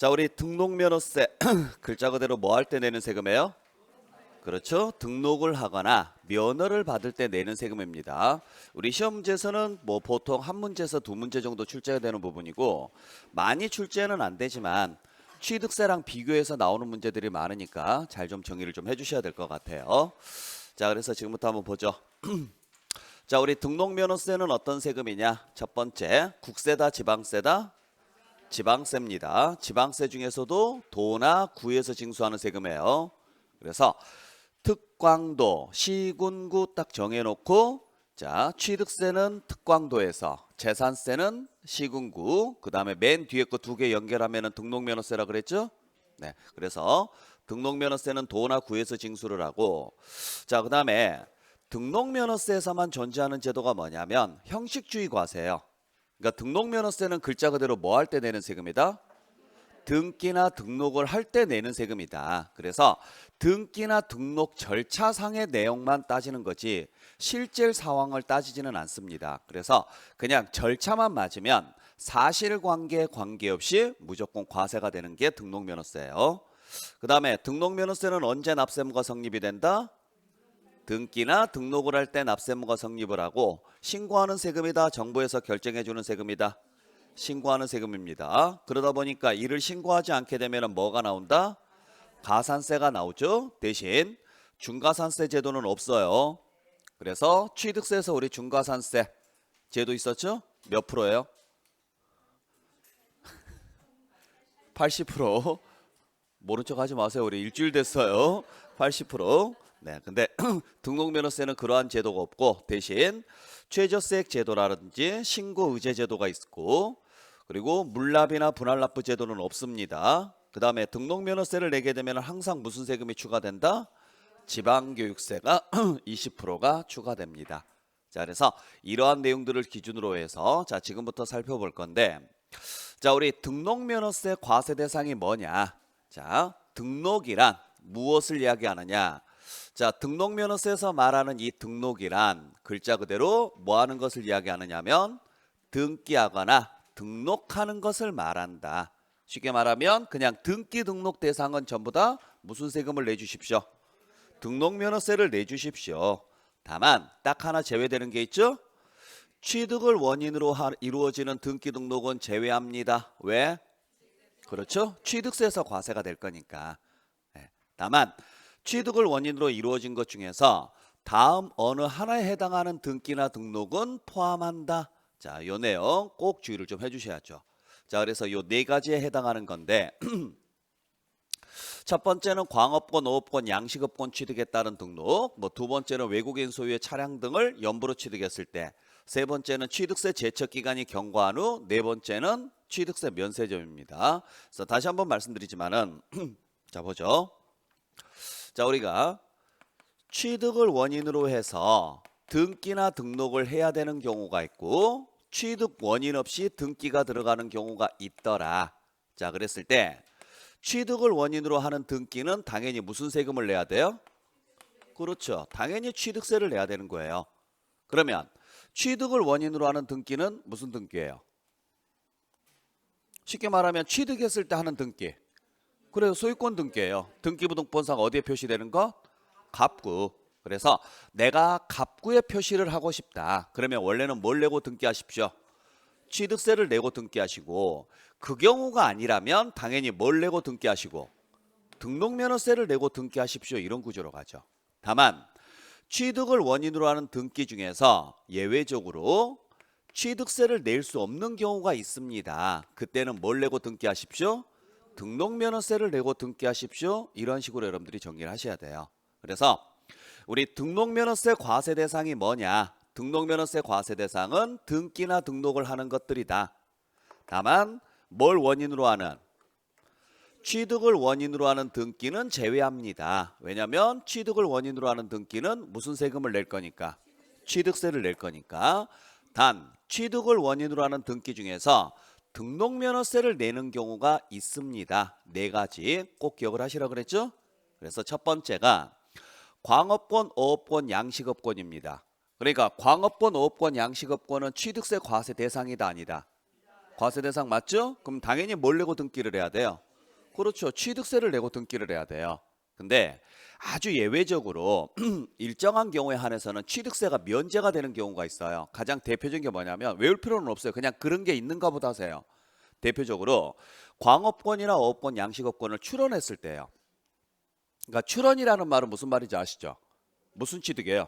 자, 우리 등록면허세 글자 그대로 뭐 할 때 내는 세금이에요? 그렇죠. 등록을 하거나 면허를 받을 때 내는 세금입니다. 우리 시험 문제에서는 뭐 보통 한 문제에서 두 문제 정도 출제가 되는 부분이고 많이 출제는 안 되지만 취득세랑 비교해서 나오는 문제들이 많으니까 잘 좀 정리를 좀 해주셔야 될 것 같아요. 자, 그래서 지금부터 한번 보죠. 자, 우리 등록면허세는 어떤 세금이냐? 첫 번째, 국세다, 지방세다? 지방세입니다. 지방세 중에서도 도나 구에서 징수하는 세금이에요. 그래서 특광도, 시군구 딱 정해놓고 자, 취득세는 특광도에서, 재산세는 시군구, 그 다음에 맨 뒤에 거 두 개 연결하면 등록면허세라 그랬죠? 네, 그래서 등록면허세는 도나 구에서 징수를 하고, 자, 그 다음에 등록면허세에서만 존재하는 제도가 뭐냐면 형식주의 과세예요. 그러니까 등록면허세는 글자 그대로 뭐 할 때 내는 세금이다? 등기나 등록을 할 때 내는 세금이다. 그래서 등기나 등록 절차상의 내용만 따지는 거지 실제 상황을 따지지는 않습니다. 그래서 그냥 절차만 맞으면 사실관계에 관계없이 무조건 과세가 되는 게 등록면허세예요. 그 다음에 등록면허세는 언제 납세무가 성립이 된다? 등기나 등록을 할 때 납세무가 성립을 하고 신고하는 세금이다. 정부에서 결정해주는 세금이다. 신고하는 세금입니다. 그러다 보니까 이를 신고하지 않게 되면 뭐가 나온다? 가산세가 나오죠. 대신 중과산세 제도는 없어요. 그래서 취득세에서 우리 중과산세 제도 있었죠? 몇 프로예요? 80%. 모른 척 하지 마세요. 우리 일주일 됐어요. 80%. 네, 근데 등록면허세는 그러한 제도가 없고 대신 최저세액 제도라든지 신고의제 제도가 있고 그리고 물납이나 분할납부 제도는 없습니다. 그 다음에 등록면허세를 내게 되면 항상 무슨 세금이 추가된다? 지방교육세가 20%가 추가됩니다. 자, 그래서 이러한 내용들을 기준으로 해서 자, 지금부터 살펴볼 건데 자, 우리 등록면허세 과세 대상이 뭐냐? 자, 등록이란 무엇을 이야기하느냐? 자, 등록면허세에서 말하는 이 등록이란 글자 그대로 뭐 하는 것을 이야기하느냐면 등기하거나 등록하는 것을 말한다. 쉽게 말하면 그냥 등기 등록 대상은 전부 다 무슨 세금을 내주십시오? 등록면허세를 내주십시오. 다만 딱 하나 제외되는 게 있죠? 취득을 원인으로 이루어지는 등기 등록은 제외합니다. 왜? 그렇죠? 취득세에서 과세가 될 거니까. 다만 취득을 원인으로 이루어진 것 중에서 다음 어느 하나에 해당하는 등기나 등록은 포함한다. 자, 요 내용 꼭 주의를 좀 해주셔야죠. 자, 그래서 요 네 가지에 해당하는 건데 첫 번째는 광업권, 어업권, 양식업권 취득에 따른 등록, 뭐 두 번째는 외국인 소유의 차량 등을 연부로 취득했을 때, 세 번째는 취득세 제척 기간이 경과한 후, 네 번째는 취득세 면세점입니다. 그래서 다시 한번 말씀드리지만은 자, 보죠. 자, 우리가 취득을 원인으로 해서 등기나 등록을 해야 되는 경우가 있고 취득 원인 없이 등기가 들어가는 경우가 있더라. 자, 그랬을 때 취득을 원인으로 하는 등기는 당연히 무슨 세금을 내야 돼요? 그렇죠. 당연히 취득세를 내야 되는 거예요. 그러면 취득을 원인으로 하는 등기는 무슨 등기예요? 쉽게 말하면 취득했을 때 하는 등기. 그래서 소유권 등기예요. 등기부등본상 어디에 표시되는 거? 갑구. 그래서 내가 갑구에 표시를 하고 싶다. 그러면 원래는 뭘 내고 등기하십시오? 취득세를 내고 등기하시고 그 경우가 아니라면 당연히 뭘 내고 등기하시고 등록면허세를 내고 등기하십시오. 이런 구조로 가죠. 다만 취득을 원인으로 하는 등기 중에서 예외적으로 취득세를 낼 수 없는 경우가 있습니다. 그때는 뭘 내고 등기하십시오? 등록면허세를 내고 등기하십시오. 이런 식으로 여러분들이 정리를 하셔야 돼요. 그래서 우리 등록면허세 과세 대상이 뭐냐? 등록면허세 과세 대상은 등기나 등록을 하는 것들이다. 다만 뭘 원인으로 하는? 취득을 원인으로 하는 등기는 제외합니다. 왜냐하면 취득을 원인으로 하는 등기는 무슨 세금을 낼 거니까? 취득세를 낼 거니까. 단 취득을 원인으로 하는 등기 중에서 등록면허세를 내는 경우가 있습니다. 네 가지 꼭 기억을 하시라고 그랬죠? 그래서 첫 번째가 광업권, 어업권, 양식업권입니다. 그러니까 광업권, 어업권, 양식업권은 취득세 과세 대상이다 아니다? 과세 대상 맞죠? 그럼 당연히 뭘 내고 등기를 해야 돼요? 그렇죠. 취득세를 내고 등기를 해야 돼요. 근데 아주 예외적으로 일정한 경우에 한해서는 취득세가 면제가 되는 경우가 있어요. 가장 대표적인 게 뭐냐면 외울 필요는 없어요. 그냥 그런 게 있는가 보다 하세요. 대표적으로 광업권이나 어업권, 양식업권을 출원했을 때요. 그러니까 출원이라는 말은 무슨 말인지 아시죠? 무슨 취득이에요?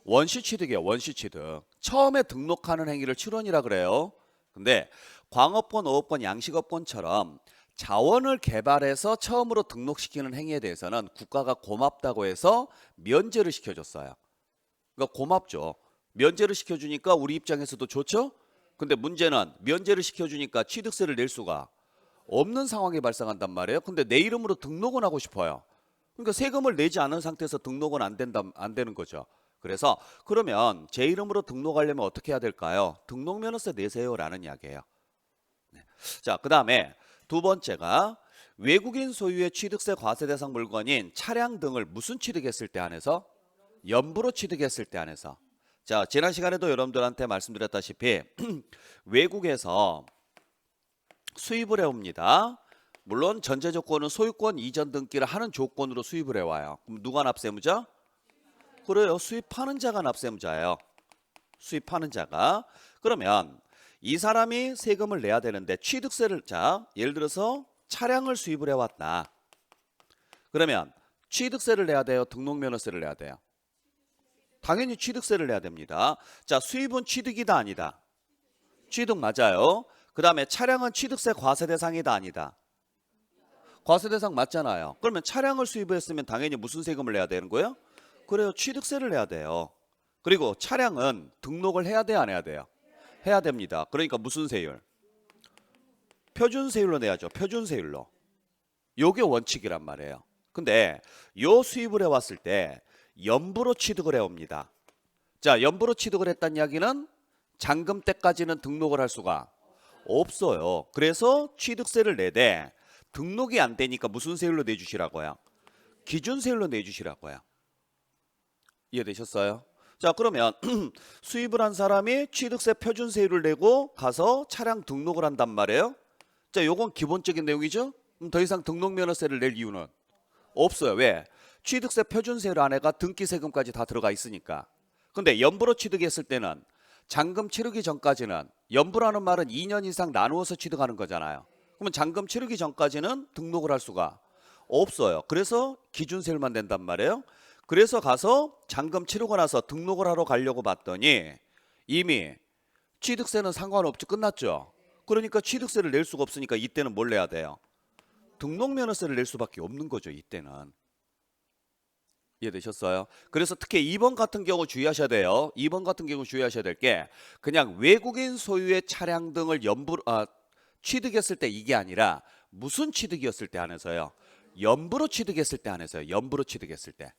원시 취득이에요. 원시 취득. 처음에 등록하는 행위를 출원이라 그래요. 근데 광업권, 어업권, 양식업권처럼 자원을 개발해서 처음으로 등록시키는 행위에 대해서는 국가가 고맙다고 해서 면제를 시켜줬어요. 그러니까 고맙죠. 면제를 시켜주니까 우리 입장에서도 좋죠. 근데 문제는 면제를 시켜주니까 취득세를 낼 수가 없는 상황이 발생한단 말이에요. 근데 내 이름으로 등록은 하고 싶어요. 그러니까 세금을 내지 않은 상태에서 등록은 안 되는 거죠. 그래서 그러면 제 이름으로 등록하려면 어떻게 해야 될까요? 등록면허세 내세요라는 이야기예요. 네. 자, 그다음에 두 번째가 외국인 소유의 취득세 과세 대상 물건인 차량 등을 무슨 취득했을 때 한해서? 연부로 취득했을 때 한해서. 자, 지난 시간에도 여러분들한테 말씀드렸다시피 외국에서 수입을 해옵니다. 물론 전제 조건은 소유권 이전 등기를 하는 조건으로 수입을 해와요. 그럼 누가 납세무자? 그래요. 수입하는 자가 납세무자예요. 수입하는 자가. 그러면 이 사람이 세금을 내야 되는데 취득세를, 자, 예를 들어서 차량을 수입을 해왔다. 그러면 취득세를 내야 돼요? 등록면허세를 내야 돼요? 당연히 취득세를 내야 됩니다. 자, 수입은 취득이다 아니다? 취득 맞아요. 그 다음에 차량은 취득세 과세 대상이다 아니다? 과세 대상 맞잖아요. 그러면 차량을 수입했으면 당연히 무슨 세금을 내야 되는 거예요? 그래요. 취득세를 내야 돼요. 그리고 차량은 등록을 해야 돼요? 안 해야 돼요? 해야 됩니다. 그러니까 무슨 세율? 표준세율로 내야죠. 표준세율로. 요게 원칙이란 말이에요. 근데 요 수입을 해왔을 때 연부로 취득을 해옵니다. 자, 연부로 취득을 했다는 이야기는 잔금 때까지는 등록을 할 수가 없어요. 그래서 취득세를 내되 등록이 안 되니까 무슨 세율로 내주시라고요? 기준세율로 내주시라고요. 이해되셨어요? 자, 그러면 수입을 한 사람이 취득세 표준세율을 내고 가서 차량 등록을 한단 말이에요. 자, 요건 기본적인 내용이죠. 더 이상 등록면허세를 낼 이유는 없어요. 왜? 취득세 표준세율 안에가 등기세금까지 다 들어가 있으니까. 근데 연부로 취득했을 때는 잔금 치르기 전까지는, 연부라는 말은 2년 이상 나누어서 취득하는 거잖아요. 그러면 잔금 치르기 전까지는 등록을 할 수가 없어요. 그래서 기준세율만 낸단 말이에요. 그래서 가서 잔금 치르고 나서 등록을 하러 가려고 봤더니 이미 취득세는 상관없죠. 끝났죠. 그러니까 취득세를 낼 수가 없으니까 이때는 뭘 내야 돼요? 등록면허세를 낼 수밖에 없는 거죠. 이때는. 이해되셨어요? 그래서 특히 2번 같은 경우 주의하셔야 돼요. 2번 같은 경우 주의하셔야 될 게 그냥 외국인 소유의 차량 등을 취득했을 때 이게 아니라 무슨 취득이었을 때 한해서요? 연부로 취득했을 때 한해서요. 연부로 취득했을 때.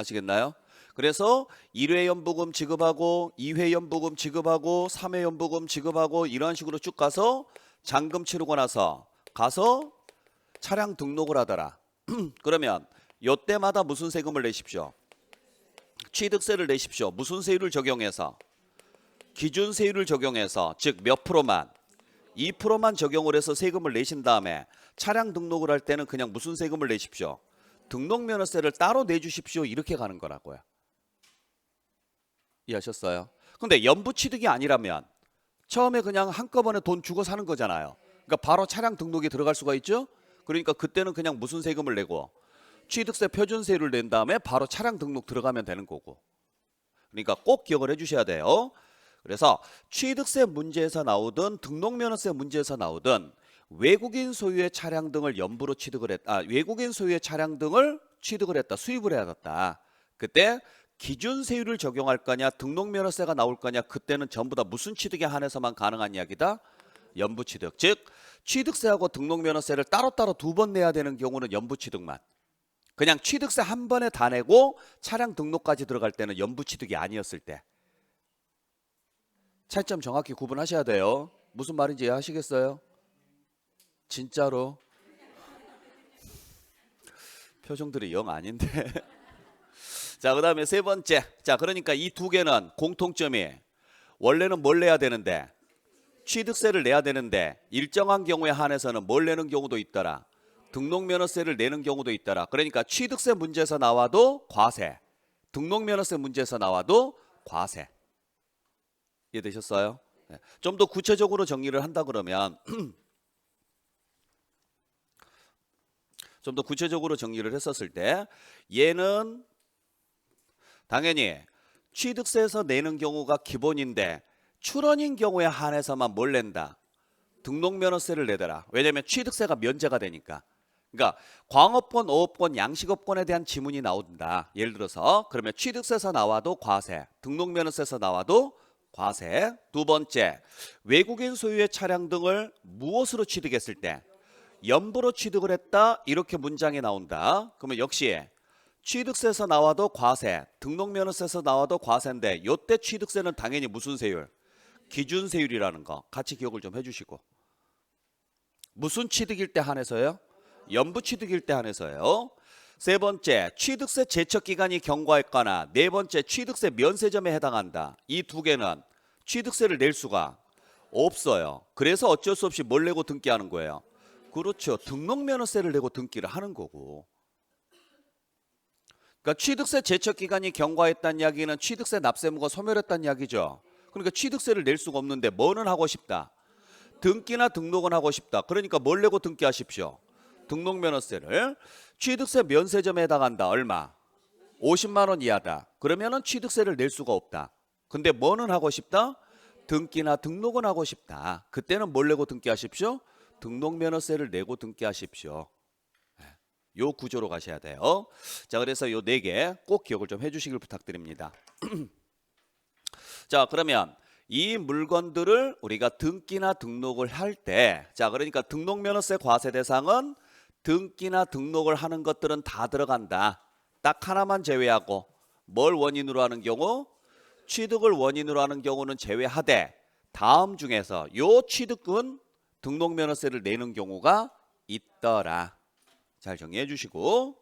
아시겠나요? 그래서 1회 연부금 지급하고 2회 연부금 지급하고 3회 연부금 지급하고 이런 식으로 쭉 가서 잔금 치르고 나서 가서 차량 등록을 하더라. 그러면 요때마다 무슨 세금을 내십시오? 취득세를 내십시오. 무슨 세율을 적용해서? 기준세율을 적용해서, 즉 몇 프로만? 2%만 적용을 해서 세금을 내신 다음에 차량 등록을 할 때는 그냥 무슨 세금을 내십시오? 등록면허세를 따로 내주십시오. 이렇게 가는 거라고요. 이해하셨어요? 근데 연부 취득이 아니라면 처음에 그냥 한꺼번에 돈 주고 사는 거잖아요. 그러니까 바로 차량 등록이 들어갈 수가 있죠. 그러니까 그때는 그냥 무슨 세금을 내고 취득세 표준세율을 낸 다음에 바로 차량 등록 들어가면 되는 거고. 그러니까 꼭 기억을 해주셔야 돼요. 그래서 취득세 문제에서 나오든 등록면허세 문제에서 나오든 외국인 소유의 차량 등을 연부로 취득을 했다. 외국인 소유의 차량 등을 취득을 했다. 수입을 해야겠다. 그때 기준세율을 적용할 거냐 등록면허세가 나올 거냐 그때는 전부 다 무슨 취득에 한해서만 가능한 이야기다? 연부취득. 즉 취득세하고 등록면허세를 따로따로 두 번 내야 되는 경우는 연부취득만. 그냥 취득세 한 번에 다 내고 차량 등록까지 들어갈 때는 연부취득이 아니었을 때. 차이점 정확히 구분하셔야 돼요. 무슨 말인지 이해하시겠어요? 진짜로 표정들이 영 아닌데. 자, 그 다음에 세 번째. 자, 그러니까 이 두 개는 공통점이 원래는 뭘 내야 되는데 취득세를 내야 되는데 일정한 경우에 한해서는 뭘 내는 경우도 있더라. 등록면허세를 내는 경우도 있더라. 그러니까 취득세 문제에서 나와도 과세, 등록면허세 문제에서 나와도 과세. 이해되셨어요? 좀 더 구체적으로 정리를 한다 그러면 좀 더 구체적으로 정리를 했었을 때 얘는 당연히 취득세에서 내는 경우가 기본인데 출원인 경우에 한해서만 뭘 낸다? 등록면허세를 내더라. 왜냐하면 취득세가 면제가 되니까. 그러니까 광업권, 어업권, 양식업권에 대한 지문이 나온다. 예를 들어서 그러면 취득세에서 나와도 과세, 등록면허세에서 나와도 과세. 두 번째, 외국인 소유의 차량 등을 무엇으로 취득했을 때 연부로 취득을 했다. 이렇게 문장이 나온다. 그러면 역시 취득세에서 나와도 과세, 등록면허세에서 나와도 과세인데 요때 취득세는 당연히 무슨 세율? 기준세율이라는 거 같이 기억을 좀 해주시고. 무슨 취득일 때 한해서요? 연부 취득일 때 한해서요. 세 번째, 취득세 제척기간이 경과했거나 네 번째, 취득세 면세점에 해당한다. 이 두 개는 취득세를 낼 수가 없어요. 그래서 어쩔 수 없이 뭘 내고 등기하는 거예요? 그렇죠. 등록면허세를 내고 등기를 하는 거고. 그러니까 취득세 제척기간이 경과했다는 이야기는 취득세 납세무가 소멸했다는 이야기죠. 그러니까 취득세를 낼 수가 없는데 뭐는 하고 싶다? 등기나 등록은 하고 싶다. 그러니까 뭘 내고 등기하십시오? 등록면허세를. 취득세 면세점에 해당한다. 얼마? 50만 원 이하다. 그러면은 취득세를 낼 수가 없다. 근데 뭐는 하고 싶다? 등기나 등록은 하고 싶다. 그때는 뭘 내고 등기하십시오? 등록면허세를 내고 등기하십시오. 요 구조로 가셔야 돼요. 자, 그래서 요 네 개 꼭 기억을 좀 해주시길 부탁드립니다. 자, 그러면 이 물건들을 우리가 등기나 등록을 할 때, 자, 그러니까 등록면허세 과세 대상은 등기나 등록을 하는 것들은 다 들어간다. 딱 하나만 제외하고 뭘 원인으로 하는 경우? 취득을 원인으로 하는 경우는 제외하되 다음 중에서 요 취득은 등록면허세를 내는 경우가 있더라. 잘 정리해 주시고